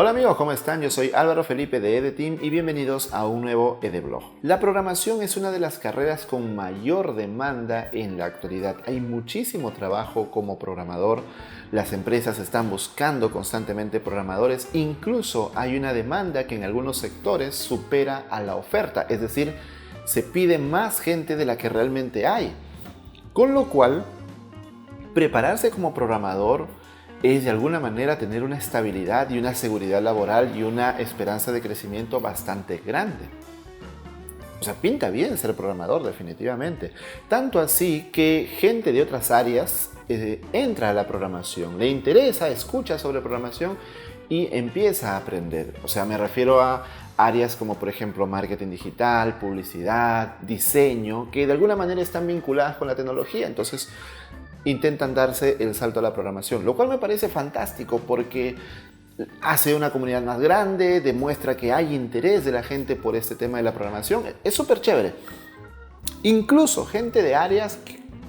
Hola amigos, ¿cómo están? Yo soy Álvaro Felipe de EDEteam y bienvenidos a un nuevo EDeblog. La programación es una de las carreras con mayor demanda en la actualidad. Hay muchísimo trabajo como programador, las empresas están buscando constantemente programadores, incluso hay una demanda que en algunos sectores supera a la oferta, es decir, se pide más gente de la que realmente hay. Con lo cual, prepararse como programador es de alguna manera tener una estabilidad y una seguridad laboral y una esperanza de crecimiento bastante grande. O sea, pinta bien ser programador definitivamente. Tanto así que gente de otras áreas entra a la programación, le interesa, escucha sobre programación y empieza a aprender. O sea, me refiero a áreas como por ejemplo marketing digital, publicidad, diseño, que de alguna manera están vinculadas con la tecnología. Entonces, intentan darse el salto a la programación, lo cual me parece fantástico porque hace una comunidad más grande, demuestra que hay interés de la gente por este tema de la programación. Es súper chévere. Incluso gente de áreas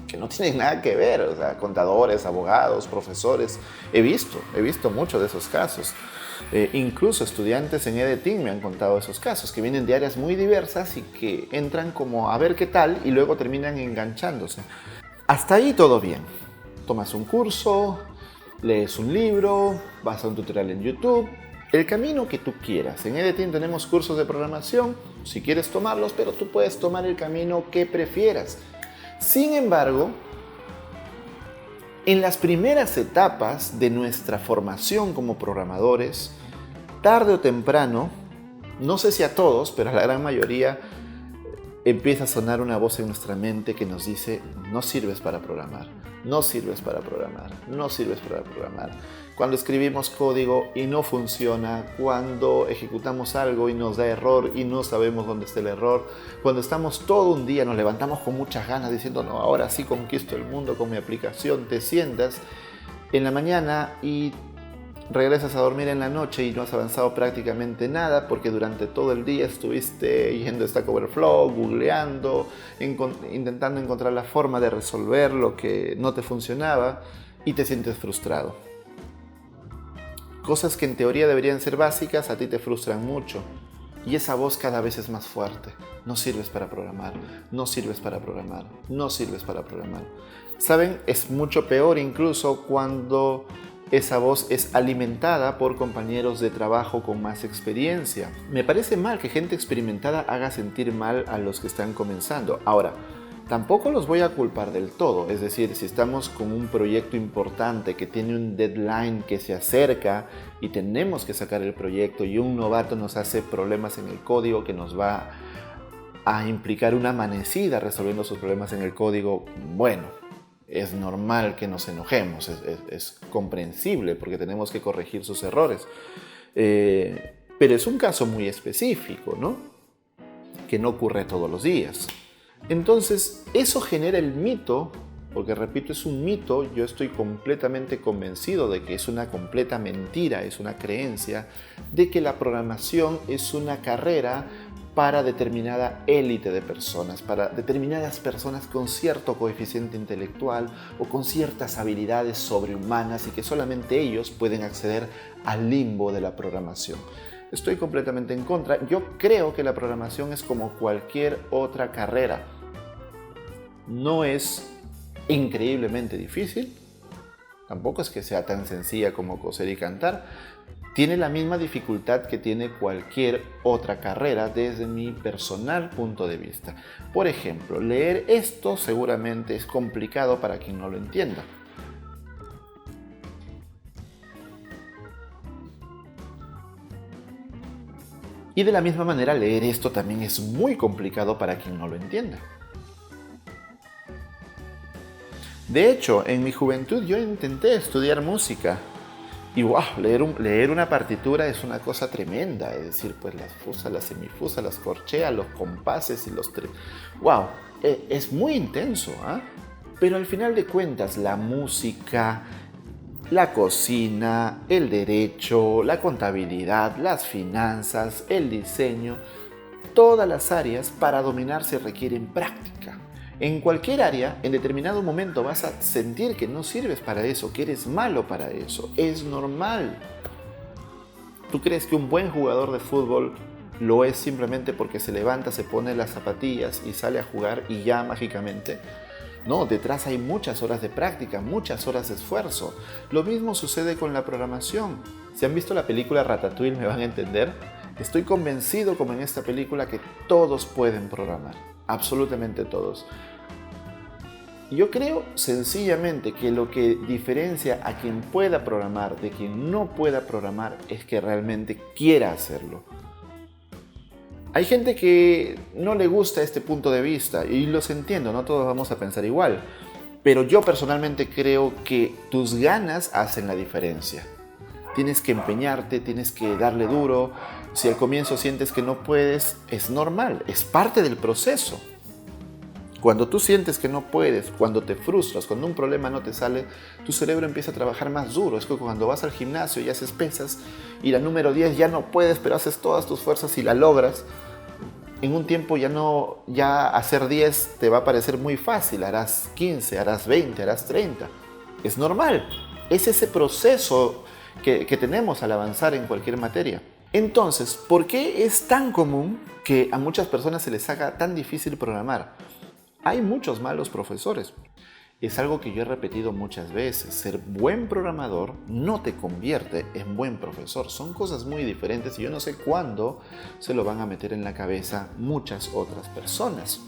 que no tienen nada que ver, o sea, contadores, abogados, profesores. He visto muchos de esos casos. Incluso estudiantes en EDEteam me han contado esos casos, que vienen de áreas muy diversas y que entran como a ver qué tal y luego terminan enganchándose. Hasta ahí todo bien. Tomas un curso, lees un libro, vas a un tutorial en YouTube, el camino que tú quieras. En EDEteam tenemos cursos de programación, si quieres tomarlos, pero tú puedes tomar el camino que prefieras. Sin embargo, en las primeras etapas de nuestra formación como programadores, tarde o temprano, no sé si a todos, pero a la gran mayoría, empieza a sonar una voz en nuestra mente que nos dice: no sirves para programar, no sirves para programar, no sirves para programar. Cuando escribimos código y no funciona, cuando ejecutamos algo y nos da error y no sabemos dónde está el error, cuando estamos todo un día, nos levantamos con muchas ganas diciendo: no, ahora sí conquisto el mundo con mi aplicación, te sientas en la mañana y regresas a dormir en la noche y no has avanzado prácticamente nada porque durante todo el día estuviste yendo a Stack Overflow, googleando, intentando encontrar la forma de resolver lo que no te funcionaba y te sientes frustrado. Cosas que en teoría deberían ser básicas a ti te frustran mucho y esa voz cada vez es más fuerte. No sirves para programar, no sirves para programar, no sirves para programar. ¿Saben? Es mucho peor incluso cuando esa voz es alimentada por compañeros de trabajo con más experiencia. Me parece mal que gente experimentada haga sentir mal a los que están comenzando. Ahora, tampoco los voy a culpar del todo. Es decir, si estamos con un proyecto importante que tiene un deadline que se acerca y tenemos que sacar el proyecto y un novato nos hace problemas en el código que nos va a implicar una amanecida resolviendo sus problemas en el código, bueno, es normal que nos enojemos, es comprensible porque tenemos que corregir sus errores. Pero es un caso muy específico, ¿no? Que no ocurre todos los días. Entonces, eso genera el mito, porque repito, es un mito, yo estoy completamente convencido de que es una completa mentira, es una creencia, de que la programación es una carrera para determinada élite de personas, para determinadas personas con cierto coeficiente intelectual o con ciertas habilidades sobrehumanas y que solamente ellos pueden acceder al limbo de la programación. Estoy completamente en contra. Yo creo que la programación es como cualquier otra carrera. No es increíblemente difícil, tampoco es que sea tan sencilla como coser y cantar. Tiene la misma dificultad que tiene cualquier otra carrera desde mi personal punto de vista. Por ejemplo, leer esto seguramente es complicado para quien no lo entienda. Y de la misma manera, leer esto también es muy complicado para quien no lo entienda. De hecho, en mi juventud yo intenté estudiar música. Y wow, leer una partitura es una cosa tremenda, es decir, pues las fusas, las semifusas, las corcheas, los compases y los wow, es muy intenso, ¿eh? Pero al final de cuentas la música, la cocina, el derecho, la contabilidad, las finanzas, el diseño, todas las áreas para dominarse requieren práctica. En cualquier área, en determinado momento vas a sentir que no sirves para eso, que eres malo para eso. Es normal. ¿Tú crees que un buen jugador de fútbol lo es simplemente porque se levanta, se pone las zapatillas y sale a jugar y ya mágicamente? No, detrás hay muchas horas de práctica, muchas horas de esfuerzo. Lo mismo sucede con la programación. Si han visto la película Ratatouille me van a entender. Estoy convencido, como en esta película, que todos pueden programar. Absolutamente todos. Yo creo sencillamente que lo que diferencia a quien pueda programar de quien no pueda programar es que realmente quiera hacerlo. Hay gente que no le gusta este punto de vista y los entiendo, no todos vamos a pensar igual. Pero yo personalmente creo que tus ganas hacen la diferencia. Tienes que empeñarte, tienes que darle duro. Si al comienzo sientes que no puedes, es normal, es parte del proceso. Cuando tú sientes que no puedes, cuando te frustras, cuando un problema no te sale, tu cerebro empieza a trabajar más duro. Es que cuando vas al gimnasio y haces pesas y la número 10 ya no puedes, pero haces todas tus fuerzas y la logras, en un tiempo ya hacer 10 te va a parecer muy fácil. Harás 15, harás 20, harás 30. Es normal. Es ese proceso que tenemos al avanzar en cualquier materia. Entonces, ¿por qué es tan común que a muchas personas se les haga tan difícil programar? Hay muchos malos profesores. Es algo que yo he repetido muchas veces. Ser buen programador no te convierte en buen profesor. Son cosas muy diferentes y yo no sé cuándo se lo van a meter en la cabeza muchas otras personas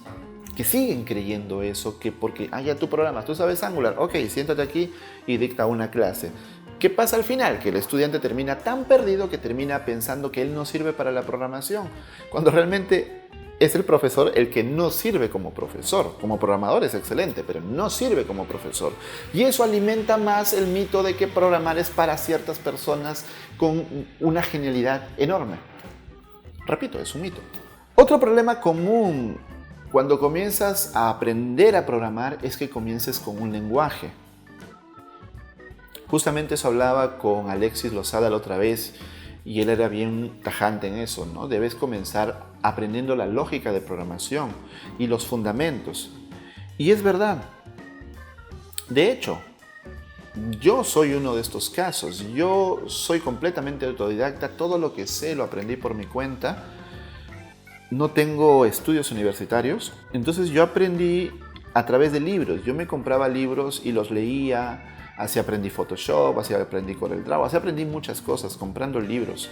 que siguen creyendo eso, que porque ya tú programas, tú sabes Angular, ok, siéntate aquí y dicta una clase. ¿Qué pasa al final? Que el estudiante termina tan perdido que termina pensando que él no sirve para la programación, cuando realmente es el profesor el que no sirve como profesor. Como programador es excelente, pero no sirve como profesor. Y eso alimenta más el mito de que programar es para ciertas personas con una genialidad enorme. Repito, es un mito. Otro problema común cuando comienzas a aprender a programar es que comiences con un lenguaje. Justamente eso hablaba con Alexis Lozada la otra vez y él era bien tajante en eso, ¿no? Debes comenzar aprendiendo la lógica de programación y los fundamentos. Y es verdad. De hecho, yo soy uno de estos casos. Yo soy completamente autodidacta. Todo lo que sé lo aprendí por mi cuenta. No tengo estudios universitarios. Entonces yo aprendí a través de libros. Yo me compraba libros y los leía. Así aprendí Photoshop, así aprendí CorelDRAW, así aprendí muchas cosas comprando libros.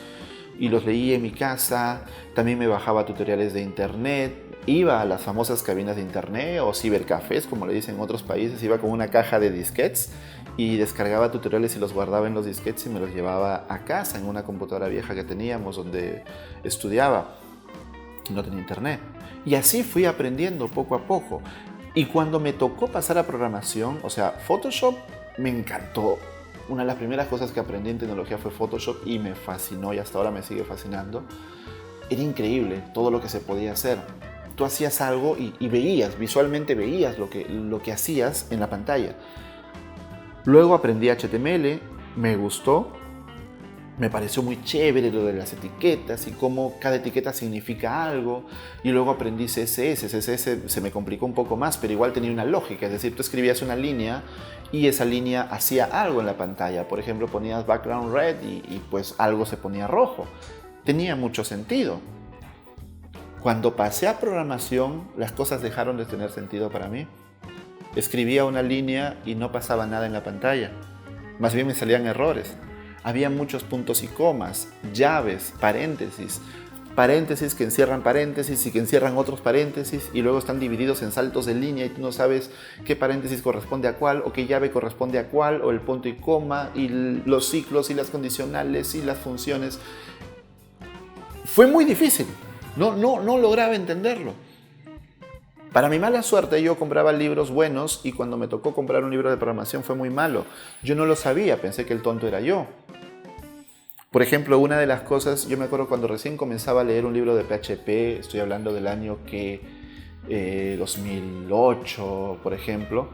Y los leí en mi casa, también me bajaba tutoriales de internet, iba a las famosas cabinas de internet o cibercafés, como le dicen en otros países, iba con una caja de disquetes y descargaba tutoriales y los guardaba en los disquetes y me los llevaba a casa en una computadora vieja que teníamos donde estudiaba. No tenía internet. Y así fui aprendiendo poco a poco. Y cuando me tocó pasar a programación, o sea, Photoshop me encantó. Una de las primeras cosas que aprendí en tecnología fue Photoshop y me fascinó y hasta ahora me sigue fascinando. Era increíble todo lo que se podía hacer. Tú hacías algo y veías, visualmente veías lo que hacías en la pantalla. Luego aprendí HTML, me gustó. Me pareció muy chévere lo de las etiquetas y cómo cada etiqueta significa algo. Y luego aprendí CSS. CSS se me complicó un poco más, pero igual tenía una lógica. Es decir, tú escribías una línea y esa línea hacía algo en la pantalla. Por ejemplo, ponías background red y pues algo se ponía rojo. Tenía mucho sentido. Cuando pasé a programación, las cosas dejaron de tener sentido para mí. Escribía una línea y no pasaba nada en la pantalla. Más bien me salían errores. Había muchos puntos y comas, llaves, paréntesis que encierran paréntesis y que encierran otros paréntesis y luego están divididos en saltos de línea y tú no sabes qué paréntesis corresponde a cuál o qué llave corresponde a cuál o el punto y coma y los ciclos y las condicionales y las funciones. Fue muy difícil, no lograba entenderlo. Para mi mala suerte yo compraba libros buenos y cuando me tocó comprar un libro de programación fue muy malo. Yo no lo sabía, pensé que el tonto era yo. Por ejemplo, una de las cosas, yo me acuerdo cuando recién comenzaba a leer un libro de PHP, estoy hablando del año 2008, por ejemplo,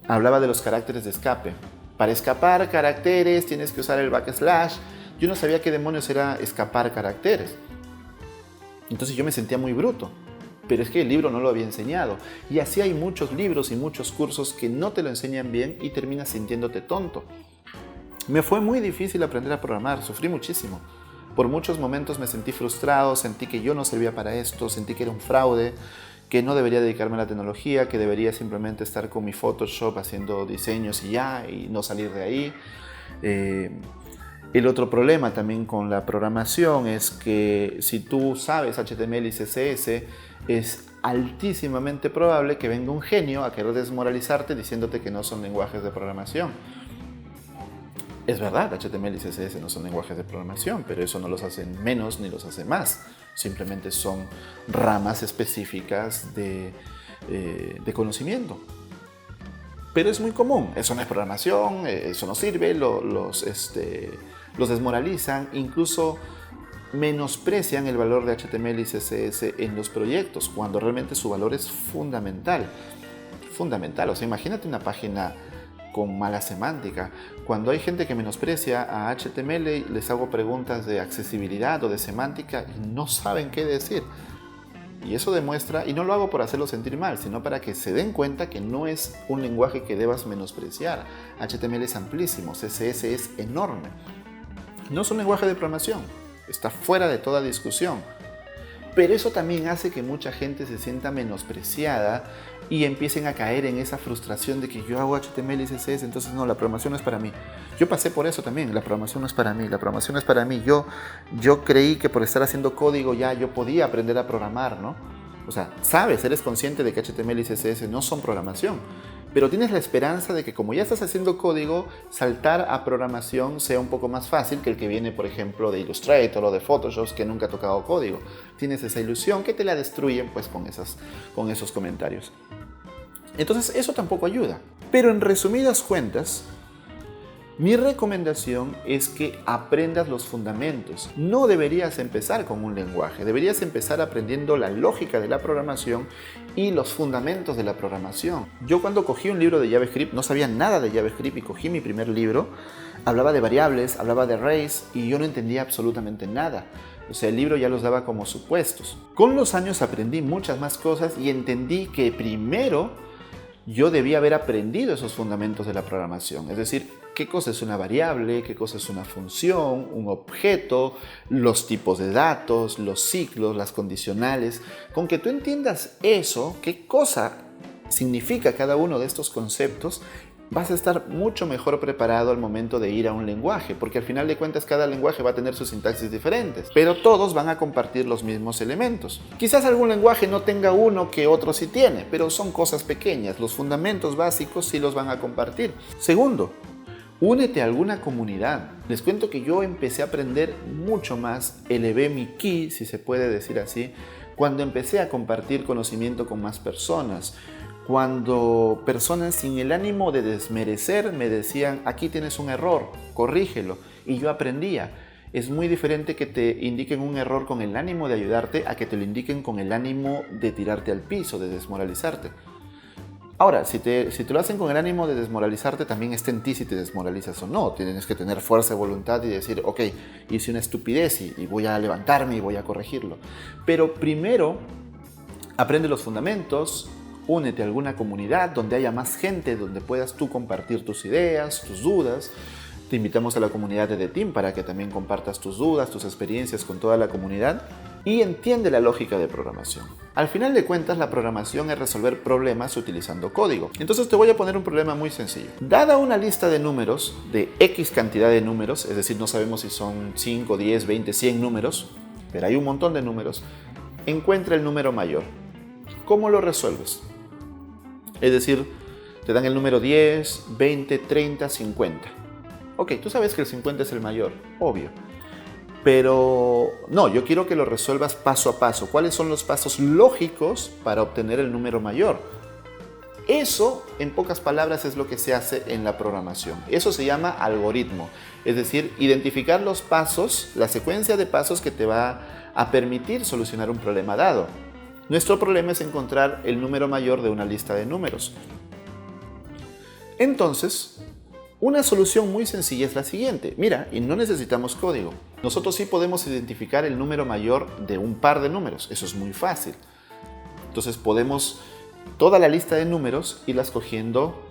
hablaba de los caracteres de escape. Para escapar caracteres tienes que usar el backslash. Yo no sabía qué demonios era escapar caracteres. Entonces yo me sentía muy bruto. Pero es que el libro no lo había enseñado. Y así hay muchos libros y muchos cursos que no te lo enseñan bien y terminas sintiéndote tonto. Me fue muy difícil aprender a programar, sufrí muchísimo. Por muchos momentos me sentí frustrado, sentí que yo no servía para esto, sentí que era un fraude, que no debería dedicarme a la tecnología, que debería simplemente estar con mi Photoshop haciendo diseños y ya, y no salir de ahí. El otro problema también con la programación es que si tú sabes HTML y CSS, es altísimamente probable que venga un genio a querer desmoralizarte diciéndote que no son lenguajes de programación. Es verdad, HTML y CSS no son lenguajes de programación, pero eso no los hace menos ni los hace más. Simplemente son ramas específicas de conocimiento. Pero es muy común, eso no es programación, eso no sirve, los desmoralizan, incluso menosprecian el valor de HTML y CSS en los proyectos, cuando realmente su valor es fundamental. Fundamental, o sea, imagínate una página con mala semántica. Cuando hay gente que menosprecia a HTML, les hago preguntas de accesibilidad o de semántica y no saben qué decir. Y eso demuestra, y no lo hago por hacerlo sentir mal, sino para que se den cuenta que no es un lenguaje que debas menospreciar. HTML es amplísimo, CSS es enorme. No es un lenguaje de programación, está fuera de toda discusión. Pero eso también hace que mucha gente se sienta menospreciada y empiecen a caer en esa frustración de que yo hago HTML y CSS, entonces no, la programación no es para mí. Yo pasé por eso también, la programación no es para mí, la programación no es para mí. Yo creí que por estar haciendo código ya yo podía aprender a programar, ¿no? O sea, sabes, eres consciente de que HTML y CSS no son programación, pero tienes la esperanza de que como ya estás haciendo código, saltar a programación sea un poco más fácil que el que viene, por ejemplo, de Illustrator o de Photoshop, que nunca ha tocado código. Tienes esa ilusión que te la destruyen pues con esos comentarios. Entonces eso tampoco ayuda. Pero en resumidas cuentas, mi recomendación es que aprendas los fundamentos. No deberías empezar con un lenguaje, deberías empezar aprendiendo la lógica de la programación y los fundamentos de la programación. Yo cuando cogí un libro de JavaScript, no sabía nada de JavaScript y cogí mi primer libro, hablaba de variables, hablaba de arrays y yo no entendía absolutamente nada. O sea, el libro ya los daba como supuestos. Con los años aprendí muchas más cosas y entendí que primero yo debía haber aprendido esos fundamentos de la programación, es decir, qué cosa es una variable, qué cosa es una función, un objeto, los tipos de datos, los ciclos, las condicionales. Con que tú entiendas eso, qué cosa significa cada uno de estos conceptos, vas a estar mucho mejor preparado al momento de ir a un lenguaje, porque al final de cuentas cada lenguaje va a tener sus sintaxis diferentes, pero todos van a compartir los mismos elementos. Quizás algún lenguaje no tenga uno que otro sí tiene, pero son cosas pequeñas, los fundamentos básicos sí los van a compartir. Segundo, únete a alguna comunidad. Les cuento que yo empecé a aprender mucho más, elevé mi ki, si se puede decir así, cuando empecé a compartir conocimiento con más personas. Cuando personas sin el ánimo de desmerecer me decían, aquí tienes un error, corrígelo, y yo aprendía. Es muy diferente que te indiquen un error con el ánimo de ayudarte a que te lo indiquen con el ánimo de tirarte al piso, de desmoralizarte. Ahora, si te lo hacen con el ánimo de desmoralizarte, también está en ti si te desmoralizas o no. Tienes que tener fuerza de voluntad y decir, ok, hice una estupidez y voy a levantarme y voy a corregirlo. Pero primero, aprende los fundamentos. Únete a alguna comunidad donde haya más gente, donde puedas tú compartir tus ideas, tus dudas. Te invitamos a la comunidad de The Team para que también compartas tus dudas, tus experiencias con toda la comunidad y entiende la lógica de programación. Al final de cuentas, la programación es resolver problemas utilizando código. Entonces te voy a poner un problema muy sencillo. Dada una lista de números, de X cantidad de números, es decir, no sabemos si son 5, 10, 20, 100 números, pero hay un montón de números, encuentra el número mayor. ¿Cómo lo resuelves? Es decir, te dan el número 10, 20, 30, 50. Ok, tú sabes que el 50 es el mayor, obvio. Pero no, yo quiero que lo resuelvas paso a paso. ¿Cuáles son los pasos lógicos para obtener el número mayor? Eso, en pocas palabras, es lo que se hace en la programación. Eso se llama algoritmo. Es decir, identificar los pasos, la secuencia de pasos que te va a permitir solucionar un problema dado. Nuestro problema es encontrar el número mayor de una lista de números. Entonces, una solución muy sencilla es la siguiente. Mira, y no necesitamos código. Nosotros sí podemos identificar el número mayor de un par de números. Eso es muy fácil. Entonces podemos toda la lista de números irlas cogiendo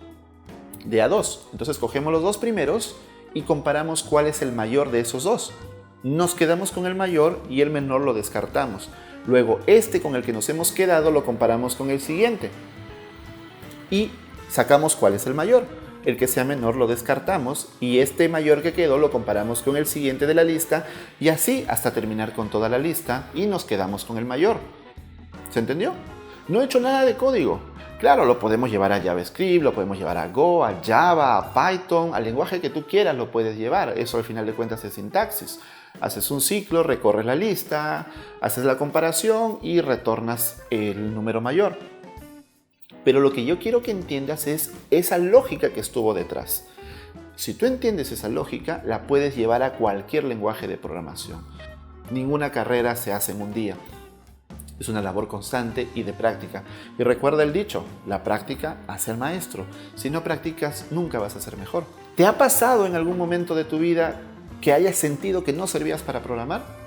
de a dos. Entonces cogemos los dos primeros y comparamos cuál es el mayor de esos dos. Nos quedamos con el mayor y el menor lo descartamos. Luego, este con el que nos hemos quedado lo comparamos con el siguiente y sacamos cuál es el mayor. El que sea menor lo descartamos y este mayor que quedó lo comparamos con el siguiente de la lista y así hasta terminar con toda la lista y nos quedamos con el mayor. ¿Se entendió? No he hecho nada de código. Claro, lo podemos llevar a JavaScript, lo podemos llevar a Go, a Java, a Python, al lenguaje que tú quieras lo puedes llevar. Eso al final de cuentas es sintaxis. Haces un ciclo, recorres la lista, haces la comparación y retornas el número mayor. Pero lo que yo quiero que entiendas es esa lógica que estuvo detrás. Si tú entiendes esa lógica, la puedes llevar a cualquier lenguaje de programación. Ninguna carrera se hace en un día. Es una labor constante y de práctica. Y recuerda el dicho, la práctica hace al maestro. Si no practicas, nunca vas a ser mejor. ¿Te ha pasado en algún momento de tu vida que hayas sentido que no servías para programar?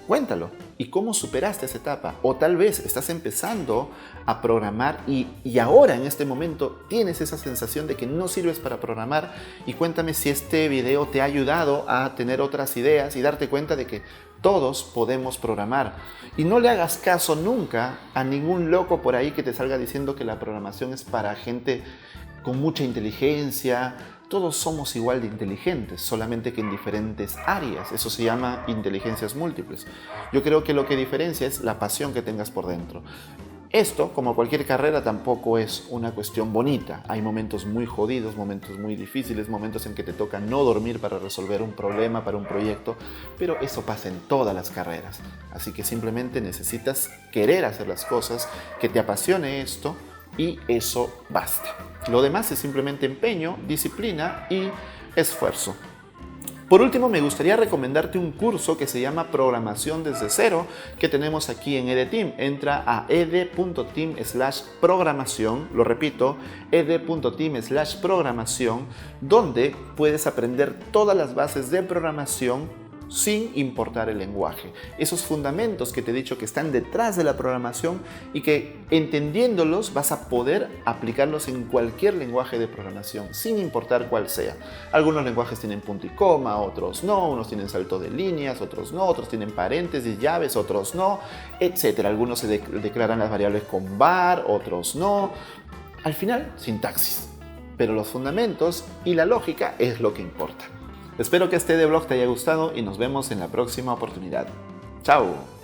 Cuéntalo. ¿Y cómo superaste esa etapa? O tal vez estás empezando a programar y ahora en este momento tienes esa sensación de que no sirves para programar. Y cuéntame si este video te ha ayudado a tener otras ideas y darte cuenta de que todos podemos programar. Y no le hagas caso nunca a ningún loco por ahí que te salga diciendo que la programación es para gente con mucha inteligencia. Todos somos igual de inteligentes, solamente que en diferentes áreas. Eso se llama inteligencias múltiples. Yo creo que lo que diferencia es la pasión que tengas por dentro. Esto, como cualquier carrera, tampoco es una cuestión bonita. Hay momentos muy jodidos, momentos muy difíciles, momentos en que te toca no dormir para resolver un problema, para un proyecto, pero eso pasa en todas las carreras. Así que simplemente necesitas querer hacer las cosas, que te apasione esto, y eso basta. Lo demás es simplemente empeño, disciplina y esfuerzo. Por último, me gustaría recomendarte un curso que se llama Programación desde cero, que tenemos aquí en EDTeam. Entra a ed.team/programación, lo repito, ed.team/programación, donde puedes aprender todas las bases de programación sin importar el lenguaje. Esos fundamentos que te he dicho que están detrás de la programación y que entendiéndolos vas a poder aplicarlos en cualquier lenguaje de programación, sin importar cuál sea. Algunos lenguajes tienen punto y coma, otros no, unos tienen salto de líneas, otros no, otros tienen paréntesis, llaves, otros no, etc. Algunos se declaran las variables con var, otros no. Al final, sintaxis. Pero los fundamentos y la lógica es lo que importa. Espero que este vlog te haya gustado y nos vemos en la próxima oportunidad. ¡Chao!